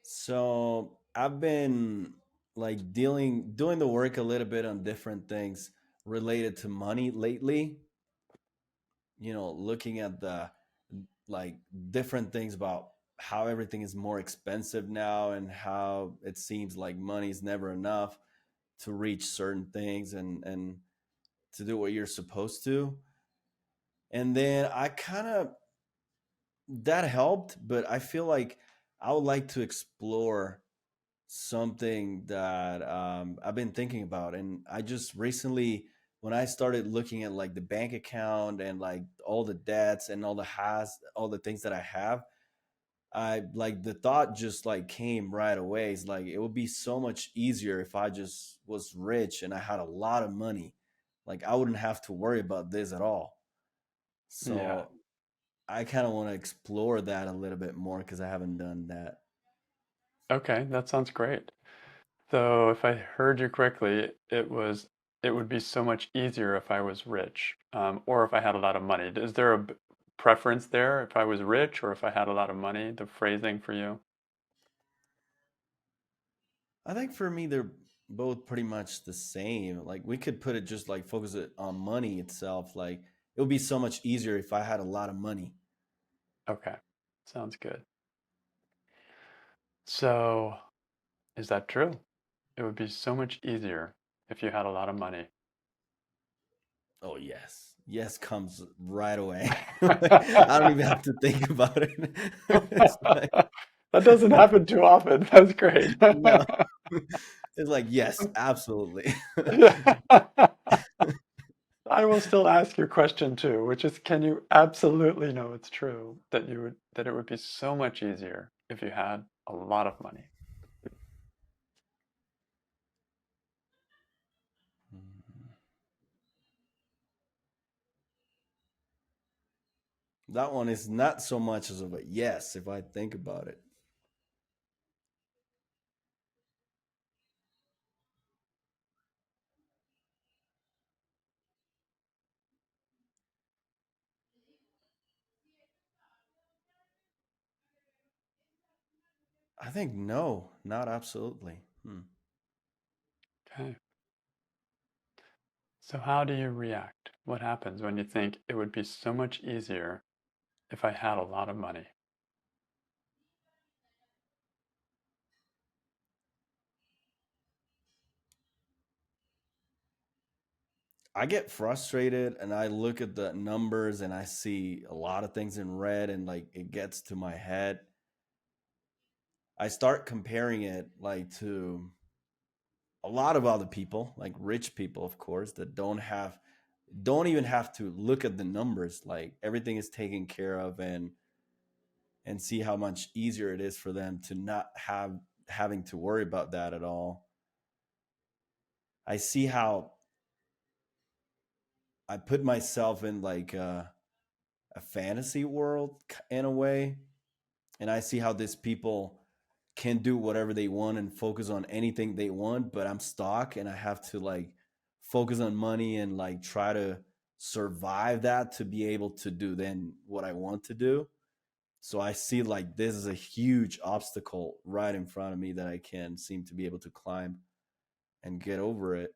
So I've been like doing the work a little bit on different things related to money lately. Looking at the like different things about how everything is more expensive now and how it seems like money is never enough to reach certain things and to do what you're supposed to. And then I kind of that helped, but I feel like I would like to explore something that I've been thinking about. And I just recently, when I started looking at like the bank account and like all the debts and all the things that I have, I like the thought just like came right away. It's like it would be so much easier if I just was rich and I had a lot of money. Like I wouldn't have to worry about this at all. Yeah. So I kind of want to explore that a little bit more because I haven't done that. Okay, that sounds great. So if I heard you correctly, it would be so much easier if I was rich, or if I had a lot of money. Is there a preference there if I was rich or if I had a lot of money, the phrasing for you? I think for me, they're both pretty much the same. Like we could put it just like focus it on money itself. Like it would be so much easier if I had a lot of money. Okay, sounds good. So is that true? It would be so much easier if you had a lot of money. Oh yes, yes comes right away. I don't even have to think about it. It's like That doesn't happen too often. That's great. no, it's like yes, absolutely. Yeah. I will still ask your question too, which is, can you absolutely know it's true that it would be so much easier if you had a lot of money? That one is not so much as of a yes if I think about it. I think no, not absolutely. Okay. So how do you react? What happens when you think it would be so much easier if I had a lot of money? I get frustrated and I look at the numbers and I see a lot of things in red and like it gets to my head. I start comparing it like to a lot of other people, like rich people of course, that don't even have to look at the numbers. Like everything is taken care of and see how much easier it is for them to not having to worry about that at all. I see how I put myself in like a fantasy world in a way, and I see how these people can do whatever they want and focus on anything they want, but I'm stuck and I have to like focus on money and like try to survive that to be able to do then what I want to do. So I see like this is a huge obstacle right in front of me that I can seem to be able to climb and get over it.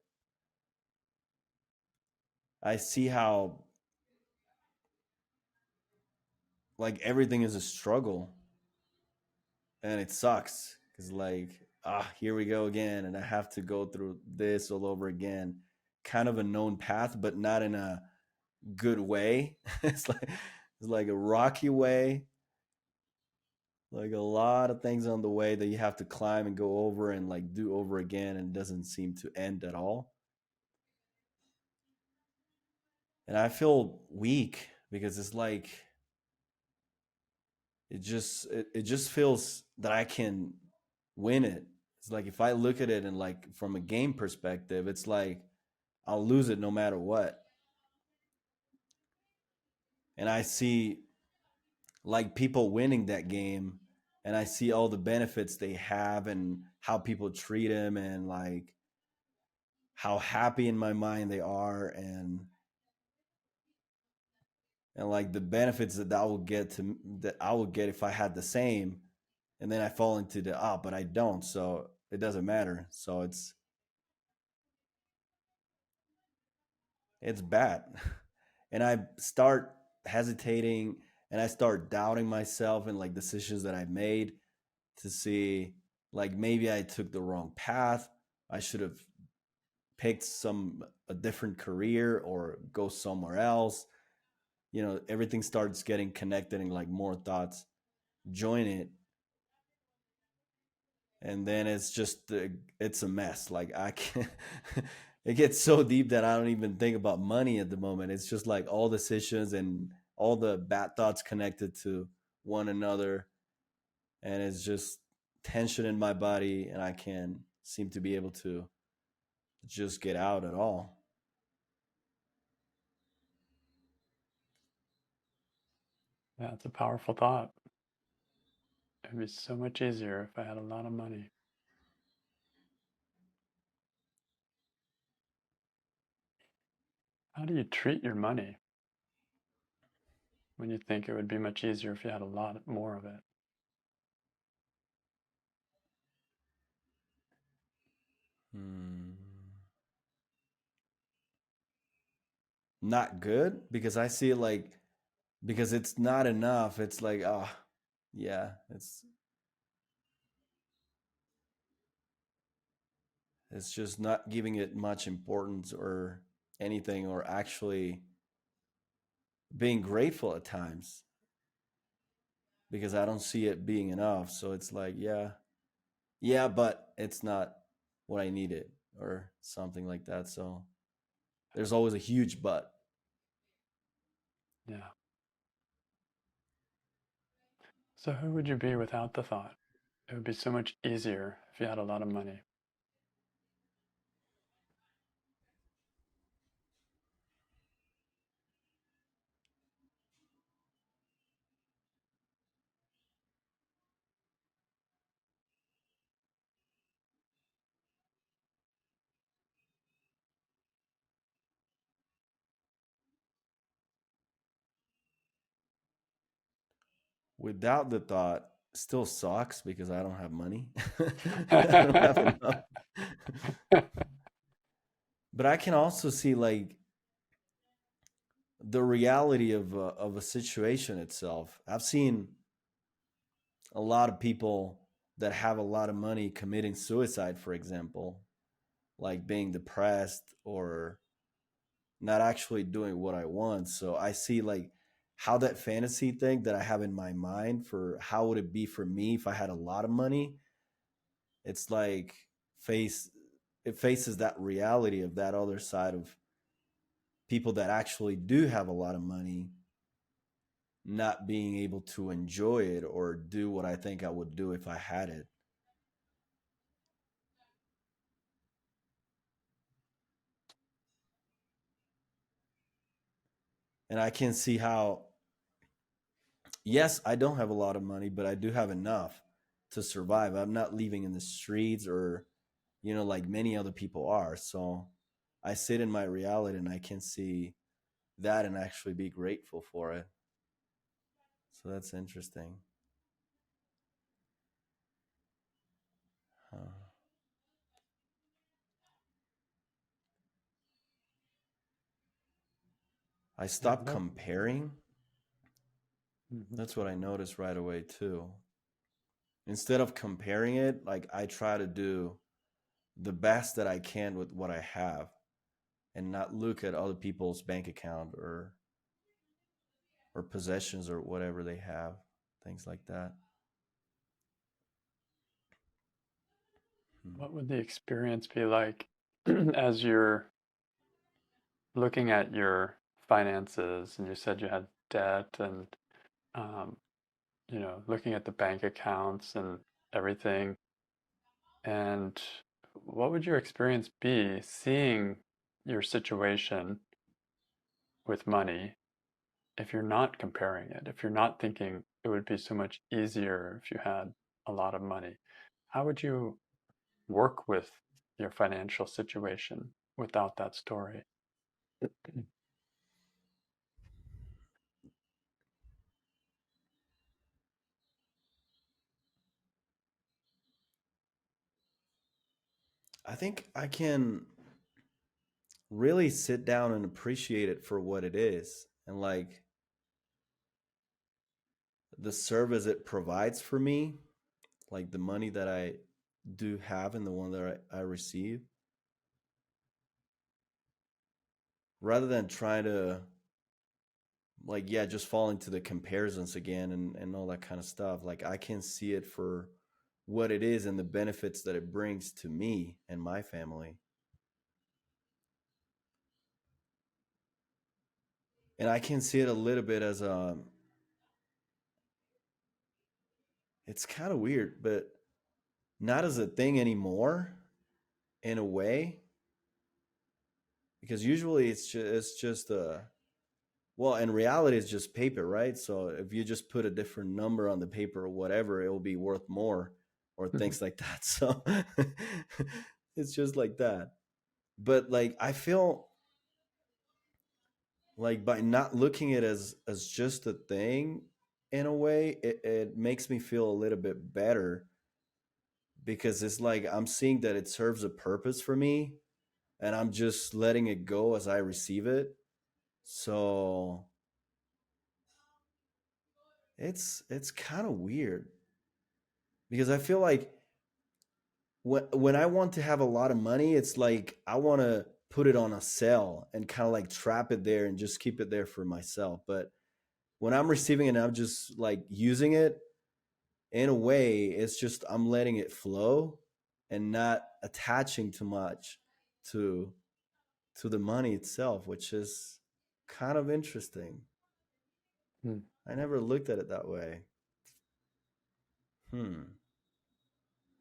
I see how like everything is a struggle and it sucks because like here we go again and I have to go through this all over again, kind of a known path but not in a good way. It's like a rocky way, like a lot of things on the way that you have to climb and go over and like do over again and it doesn't seem to end at all. And I feel weak because it's like it just feels that I can win it. It's like if I look at it and like from a game perspective, it's like I'll lose it no matter what. And I see like people winning that game and I see all the benefits they have and how people treat them and like how happy in my mind they are and like the benefits that I will get if I had the same. and then I fall into the but I don't, so it doesn't matter. So it's bad. And I start hesitating, and I start doubting myself and like decisions that I made, to see like maybe I took the wrong path. I should have picked a different career or go somewhere else. Everything starts getting connected, and like more thoughts join it, and then it's a mess. Like I can it gets so deep that I don't even think about money at the moment. It's just like all decisions and all the bad thoughts connected to one another, and it's just tension in my body, and I can't seem to be able to just get out at all. Yeah, it's a powerful thought. It would be so much easier if I had a lot of money. How do you treat your money when you think it would be much easier if you had a lot more of it? Hmm. Not good, because I see it like, because it's not enough. It's like, yeah, it's just not giving it much importance or anything, or actually being grateful at times, because I don't see it being enough. So it's like, yeah, yeah, but it's not what I needed, or something like that. So there's always a huge but. Yeah. So who would you be without the thought? It would be so much easier if you had a lot of money. Without the thought, still sucks, because I don't have money. I don't have enough. But I can also see like the reality of a situation itself. I've seen a lot of people that have a lot of money committing suicide, for example, like being depressed or not actually doing what I want. So I see like how that fantasy thing that I have in my mind for how would it be for me if I had a lot of money, it's like face it faces that reality of that other side of people that actually do have a lot of money not being able to enjoy it or do what I think I would do if I had it. And I can see how, yes, I don't have a lot of money, but I do have enough to survive. I'm not living in the streets, or, like many other people are. So I sit in my reality, and I can see that and actually be grateful for it. So that's interesting. Huh. I Yeah, stopped that, comparing. mhm. That's what I noticed right away, too. Instead of comparing it, like I try to do the best that I can with what I have, and not look at other people's bank account or possessions or whatever they have, things like that. Hmm. What would the experience be like as you're looking at your finances and you said you had debt and um, looking at the bank accounts and everything. And what would your experience be seeing your situation with money if you're not comparing it, if you're not thinking it would be so much easier if you had a lot of money? How would you work with your financial situation without that story? I think I can really sit down and appreciate it for what it is, and like the service it provides for me, like the money that I do have and the one that I receive, rather than trying to, like, yeah, just fall into the comparisons again and all that kind of stuff. Like, I can see it for what it is and the benefits that it brings to me and my family. And I can see it a little bit as it's kind of weird, but not as a thing anymore in a way, because usually it's just well, in reality it's just paper, right? So if you just put a different number on the paper or whatever, it will be worth more, or Mhm. things like that. So it's just like that. But like, I feel like by not looking at it as just a thing, in a way, it makes me feel a little bit better, because it's like I'm seeing that it serves a purpose for me, and I'm just letting it go as I receive it. So it's kind of weird, because I feel like when I want to have a lot of money, it's like I want to put it on a sale and kind of like trap it there and just keep it there for myself. But when I'm receiving it and I'm just like using it, in a way, it's just I'm letting it flow and not attaching too much to the money itself, which is kind of interesting. Hmm. I never looked at it that way. Hmm.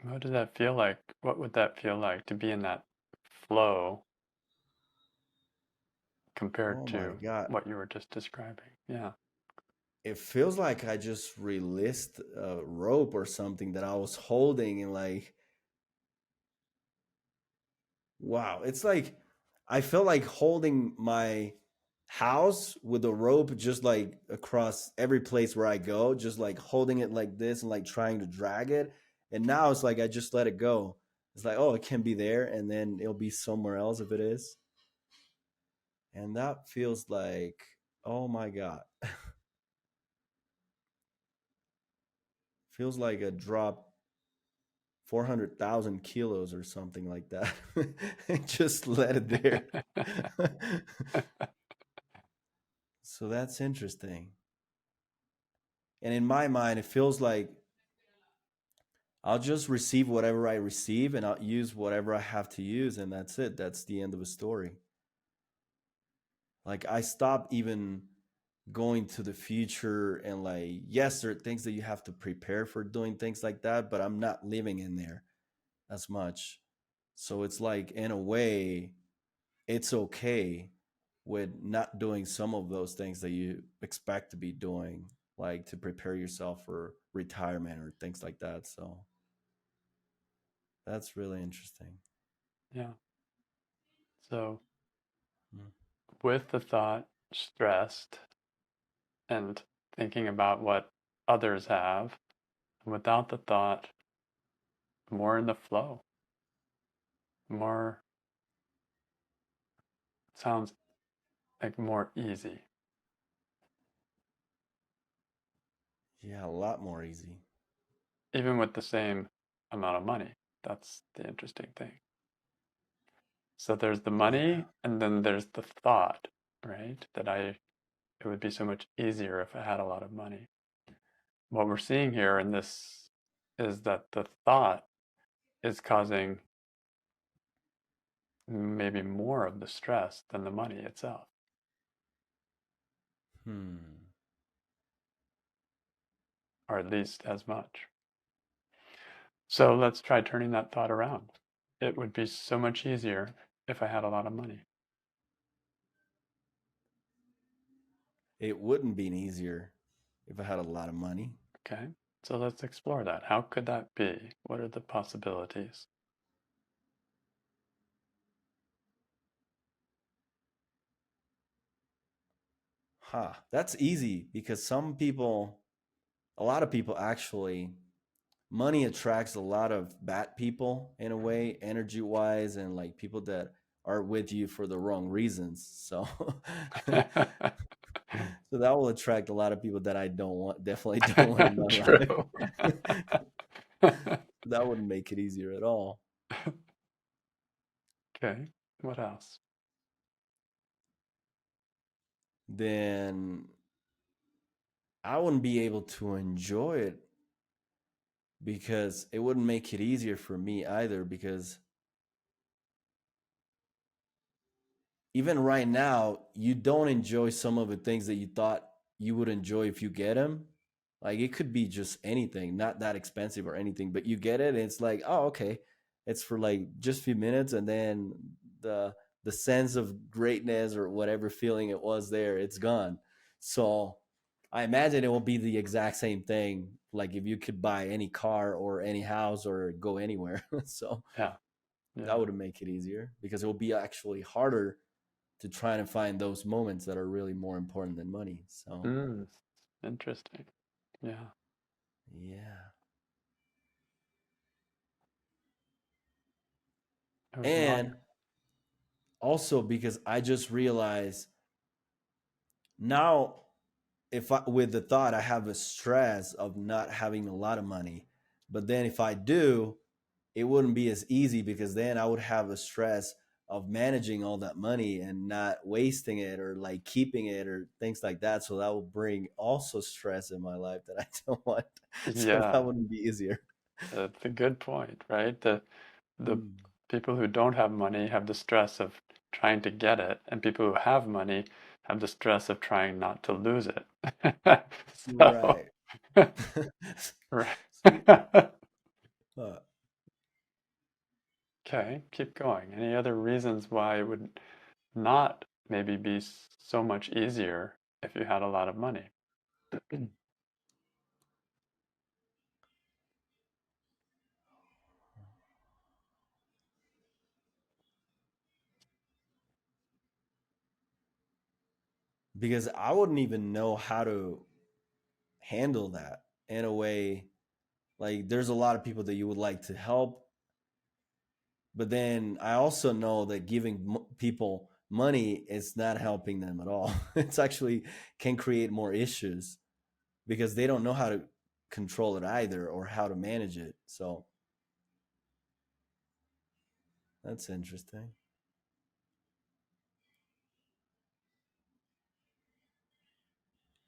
What does that feel like? What would that feel like to be in that flow compared Oh my to God. what you were just describing? Yeah. It feels like I just released a rope or something that I was holding, and like, wow, it's like I felt like holding my house with a rope just like across every place where I go, just like holding it like this and like trying to drag it. And now it's like I just let it go. It's like, oh, it can be there and then it'll be somewhere else if it is. And that feels like, oh my God, feels like a drop 400,000 kilos or something like that. And just let it there. So that's interesting. And in my mind, it feels like I'll just receive whatever I receive and I'll use whatever I have to use. And that's it. That's the end of the story. Like, I stopped even going to the future, and like, yes, there are things that you have to prepare for doing things like that, but I'm not living in there as much. So it's like, in a way, it's okay with not doing some of those things that you expect to be doing, like to prepare yourself for retirement or things like that. So that's really interesting. Yeah. So Mm. with the thought stressed and thinking about what others have, and without the thought, more in the flow, more sounds like more easy, Yeah, a lot more easy. even with the same amount of money. That's the interesting thing. So there's the Yeah. money, and then there's the thought, right? It would be so much easier if I had a lot of money. What we're seeing here in this is that the thought is causing maybe more of the stress than the money itself, Hmm. or at least as much. So let's try turning that thought around. It would be so much easier if I had a lot of money. It wouldn't be easier if I had a lot of money. Okay, so let's explore that. How could that be? What are the possibilities? Huh. That's easy, because a lot of people actually money attracts a lot of bad people in a way, energy wise, and like people that are with you for the wrong reasons. So so that will attract a lot of people that I don't want, definitely don't want in my True. life. That wouldn't make it easier at all. Okay. What else? Then I wouldn't be able to enjoy it because it wouldn't make it easier for me either. Because even right now, you don't enjoy some of the things that you thought you would enjoy if you get them. Like it could be just anything, not that expensive or anything, but you get it, and it's like, oh, okay, it's for like just a few minutes, and then the the sense of greatness or whatever feeling it was there, it's gone. So I imagine it will be the exact same thing, like if you could buy any car or any house or go anywhere. So Yeah. that Yeah. would make it easier because it will be actually harder to try and find those moments that are really more important than money. So, Mm, interesting. Yeah. yeah. I would not. And also because I just realized now, if I, with the thought, I have a stress of not having a lot of money, but then if I do, it wouldn't be as easy because then I would have a stress of managing all that money and not wasting it or like keeping it or things like that. So that will bring also stress in my life that I don't want. So that Yeah. wouldn't be easier. That's a good point, right? The Hmm. people who don't have money have the stress of trying to get it, and people who have money have the stress of trying not to lose it. So, Right. right. So, uh, Okay, keep going. Any other reasons why it would not maybe be so much easier if you had a lot of money? because I wouldn't even know how to handle that in a way. Like, there's a lot of people that you would like to help, but then I also know that giving people money is not helping them at all. It's actually can create more issues because they don't know how to control it either or how to manage it. So that's interesting.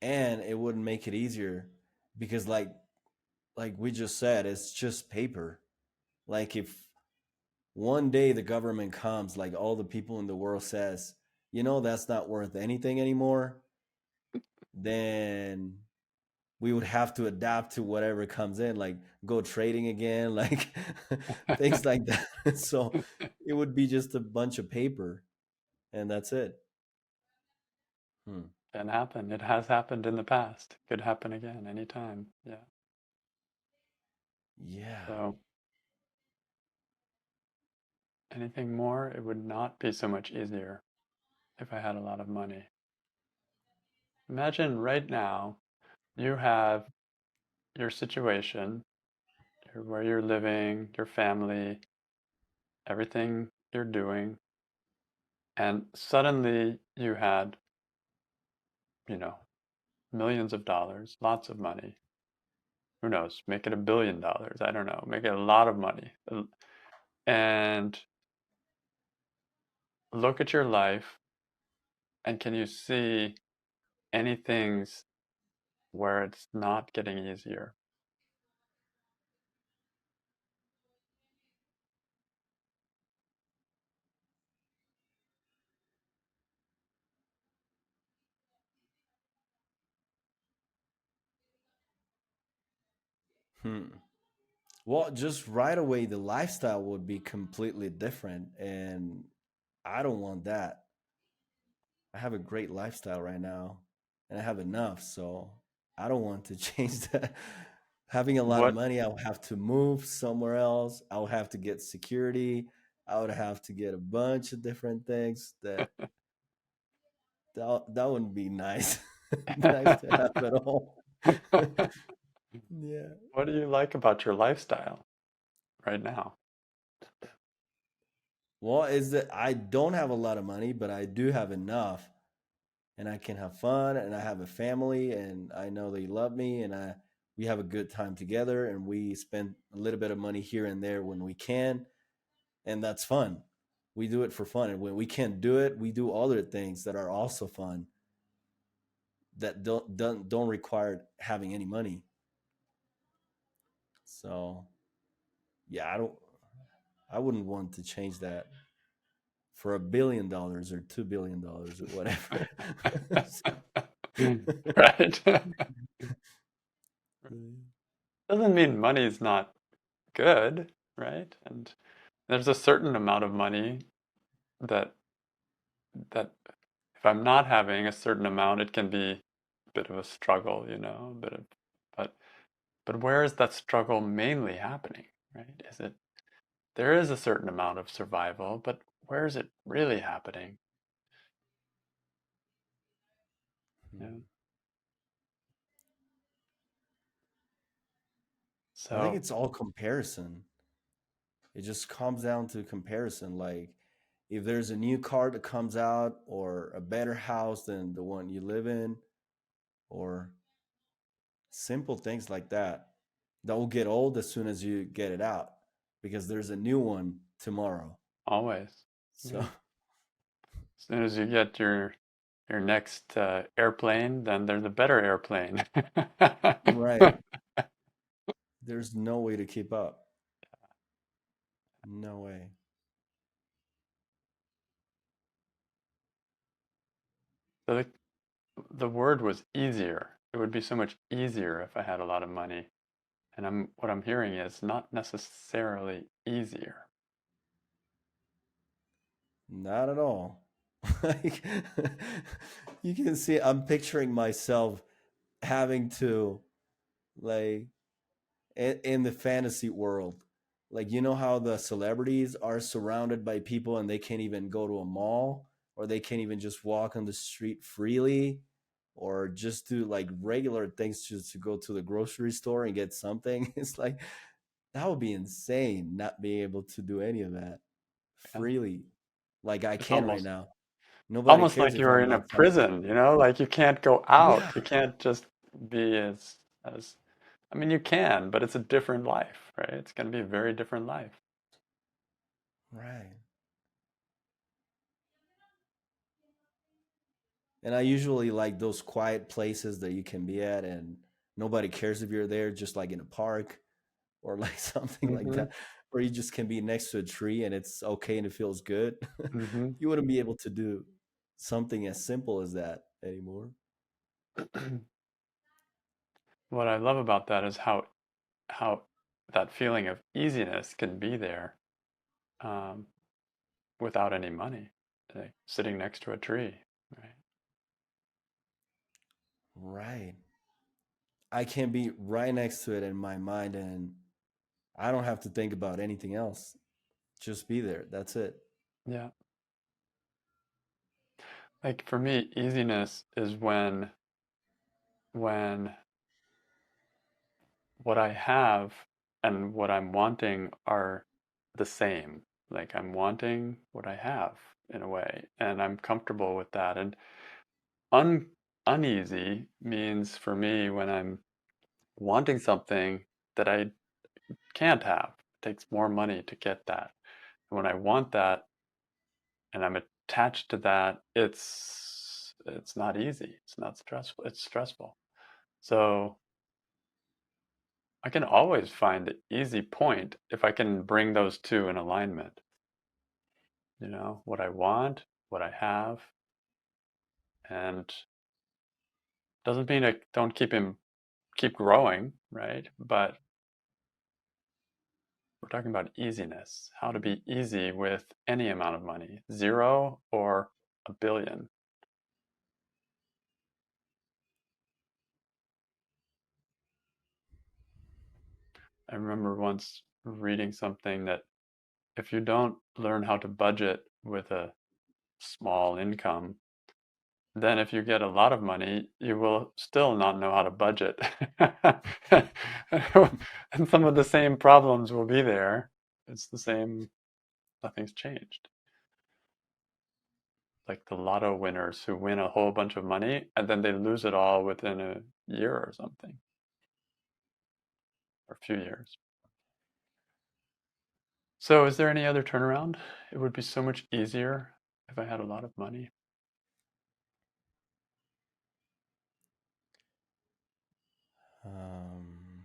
And it wouldn't make it easier because like we just said, it's just paper. Like if one day the government comes, like all the people in the world says, that's not worth anything anymore, then we would have to adapt to whatever comes in, like go trading again, like things like that. So it would be just a bunch of paper and that's it. Hmm. Can happen. It has happened in the past. Could happen again anytime. Yeah. Yeah. So, anything more? It would not be so much easier if I had a lot of money. Imagine right now you have your situation, where you're living, your family, everything you're doing, and suddenly you had, you know, millions of dollars, lots of money. Who knows? Make it $1 billion. I don't know. Make it a lot of money. And look at your life, and can you see any things where it's not getting easier? Hmm. Well, just right away, the lifestyle would be completely different. And I don't want that. I have a great lifestyle right now and I have enough. So I don't want to change that. Having a lot of What money, I'll have to move somewhere else. I'll have to get security. I would have to get a bunch of different things that wouldn't be nice. Nice to have at all. Yeah. What do you like about your lifestyle right now? Well, is that I don't have a lot of money, but I do have enough, and I can have fun, and I have a family, and I know they love me, and I we have a good time together, and we spend a little bit of money here and there when we can, and that's fun. We do it for fun, and when we can't do it, we do other things that are also fun that don't require having any money. So yeah, I wouldn't want to change that for $1 billion or $2 billion or whatever. Right. Doesn't mean money's not good, right? And there's a certain amount of money that that if I'm not having a certain amount, it can be a bit of a struggle, a bit of, but but where is that struggle mainly happening, right? Is it there is a certain amount of survival, but where is it really happening? You know? I think So, it's all comparison. It just comes down to comparison. Like if there's a new car that comes out or a better house than the one you live in, or simple things like that, that will get old as soon as you get it out because there's a new one tomorrow. always, So, yeah. As soon as you get your next airplane, then there's a better airplane. right. There's no way to keep up. No way. So the word was easier. It would be so much easier if I had a lot of money. And what I'm hearing is not necessarily easier. Not at all. Like, you can see, I'm picturing myself having to, like, in the fantasy world, like, you know how the celebrities are surrounded by people and they can't even go to a mall, or they can't even just walk on the street freely, or just do like regular things just to go to the grocery store and get something. It's like that would be insane not being able to do any of that Yeah. freely like I It's can right almost now. Nobody almost cares like if you're I'm in a not something. prison, like you can't go Yeah, out. You can't just be as I mean you can, but it's a different life, right? It's going to be a very different life. right. And I usually like those quiet places that you can be at and nobody cares if you're there, just like in a park or like something like Hmm. that, where you just can be next to a tree and it's okay and it feels good. Hmm. You wouldn't be able to do something as simple as that anymore. What I love about that is how that feeling of easiness can be there um, without any money, like sitting next to a tree, right? Right. I can be right next to it in my mind and I don't have to think about anything else. Just be there. That's it. Yeah. Like for me, easiness is when what I have and what I'm wanting are the same. Like I'm wanting what I have in a way, and I'm comfortable with that. And un uneasy means for me when I'm wanting something that I can't have. It takes more money to get that. And when I want that and I'm attached to that, it's not easy. It's not stressful. It's stressful. So I can always find the easy point if I can bring those two in alignment. What I want, what I have, and doesn't mean I don't keep growing, right? But we're talking about easiness, how to be easy with any amount of money, zero or a billion. I remember once reading something that if you don't learn how to budget with a small income, then if you get a lot of money, you will still not know how to budget. And some of the same problems will be there. It's the same, nothing's changed. Like the lotto winners who win a whole bunch of money and then they lose it all within a year or something, or a few years. So, is there any other turnaround? It would be so much easier if I had a lot of money. Um,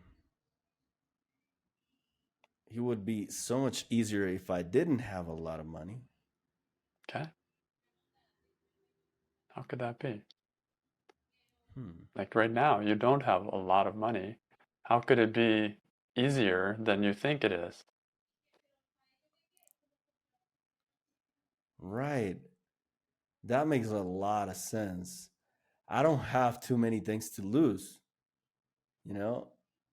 it would be so much easier if I didn't have a lot of money. Okay, how could that be? Hmm. Like right now, you don't have a lot of money. How could it be easier than you think it is? Right. That makes a lot of sense. I don't have too many things to lose, you know?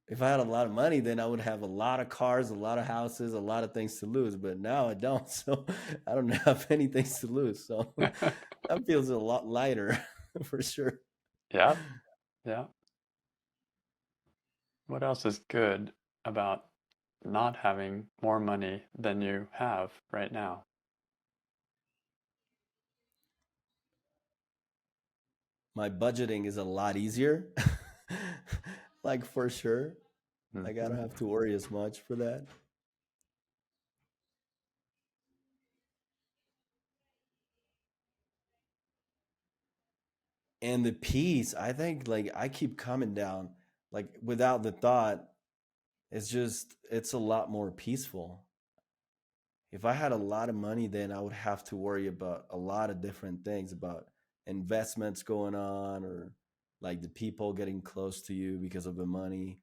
If I had a lot of money, then I would have a lot of cars, a lot of houses, a lot of things to lose. But now I don't, so I don't have any things to lose. So that feels a lot lighter for sure. Yeah, yeah. What else is good about not having more money than you have right now? My budgeting is a lot easier. Like for sure. Like I don't Hmm. have to worry as much for that. And the peace, I think like I keep coming down like without the thought, it's a lot more peaceful. If I had a lot of money, then I would have to worry about a lot of different things about investments going on or like the people getting close to you because of the money,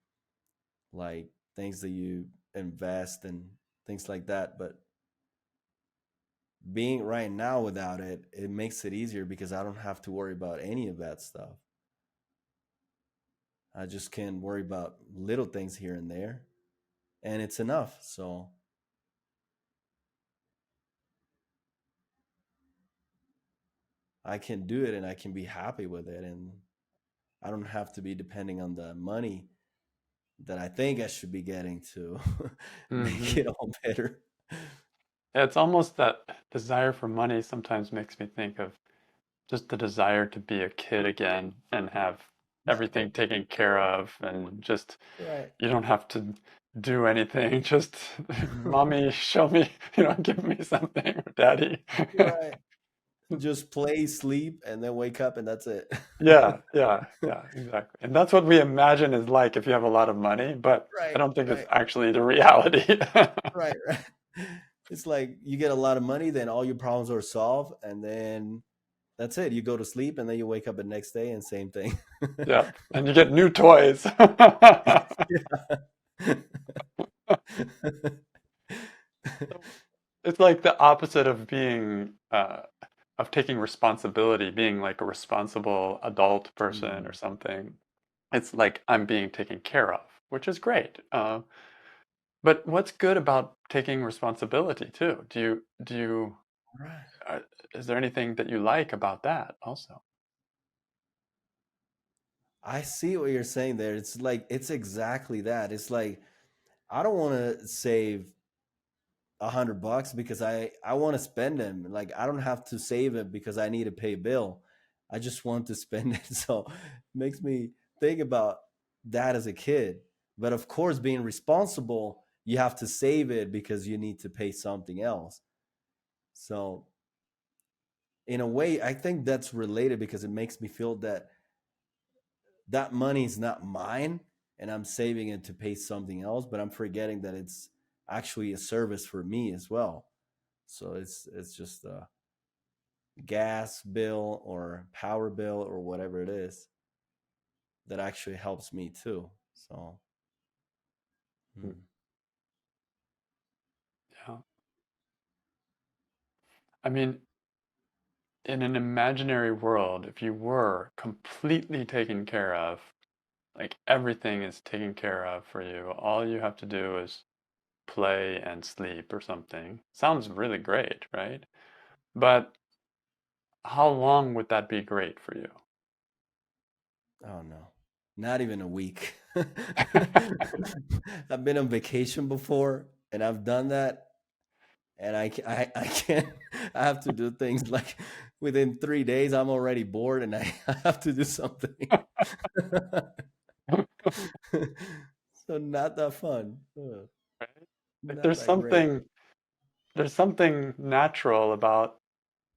like things that you invest and things like that. But being right now without it, it makes it easier because I don't have to worry about any of that stuff. I just can worry about little things here and there, and it's enough. So I can do it and I can be happy with it. And I don't have to be depending on the money that I think I should be getting to make Hmm. it all better. It's almost that desire for money sometimes makes me think of just the desire to be a kid again and have everything taken care of and just Right. you don't have to do anything. Just mommy, show me, give me something, or daddy. Right. Just play, sleep, and then wake up, and that's it. Yeah, yeah, yeah, exactly. And that's what we imagine is like if you have a lot of money, but I Right. don't think it's Right. actually the reality. Right. Right. It's like you get a lot of money, then all your problems are solved, and then that's it. You go to sleep, and then you wake up the next day, and same thing. Yeah, and you get new toys. Yeah. It's like the opposite of being of taking responsibility, being like a responsible adult person or Mm. something. It's like I'm being taken care of, which is great. But what's good about taking responsibility too? Right. Uh, is there anything that you like about that also? I see what you're saying there. It's like it's exactly that. It's like I don't want to save $100 because I want to spend them. Like I don't have to save it because I need to pay a bill. I just want to spend it. So it makes me think about that as a kid. But of course, being responsible, you have to save it because you need to pay something else. So in a way, I think that's related because it makes me feel that that money is not mine and I'm saving it to pay something else, but I'm forgetting that it's actually a service for me as well. So it's just a gas bill or power bill or whatever it is that actually helps me too. So Mm. hmm. Yeah. I mean, in an imaginary world, if you were completely taken care of, like everything is taken care of for you, all you have to do is play and sleep or something. Sounds really great, right? But how long would that be great for you? Oh no, not even a week. I've been on vacation before, and I've done that, and I can't. I have to do things like within 3 days. I'm already bored, and I, I have to do something. So not that fun. Right? Like Not that great. there's something natural about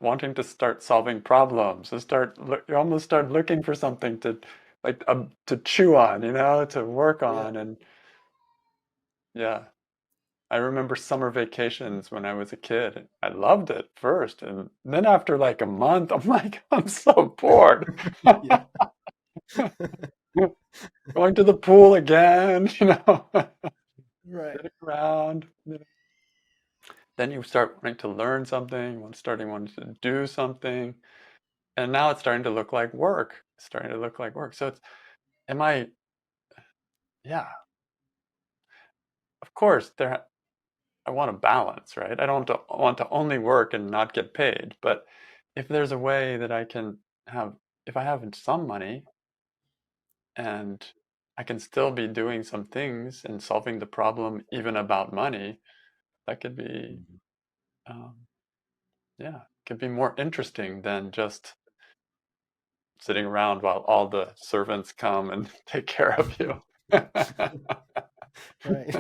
wanting to start solving problems. You almost start looking for something to to chew on, to work Yeah. on. And yeah, I remember summer vacations when I was a kid. I loved it first, and then after like a month, I'm like, I'm so bored. Yeah. Going to the pool again, Right. sitting around. Then you start wanting to learn something, wanting to do something, and now it's starting to look like work. It's starting to look like work. So am I, yeah, of course, I want a balance, right? I don't want to only work and not get paid, but if there's a way that I can have, if I have some money and I can still be doing some things and solving the problem even about money, that could be, Mhm. um, yeah, could be more interesting than just sitting around while all the servants come and take care of you. Right.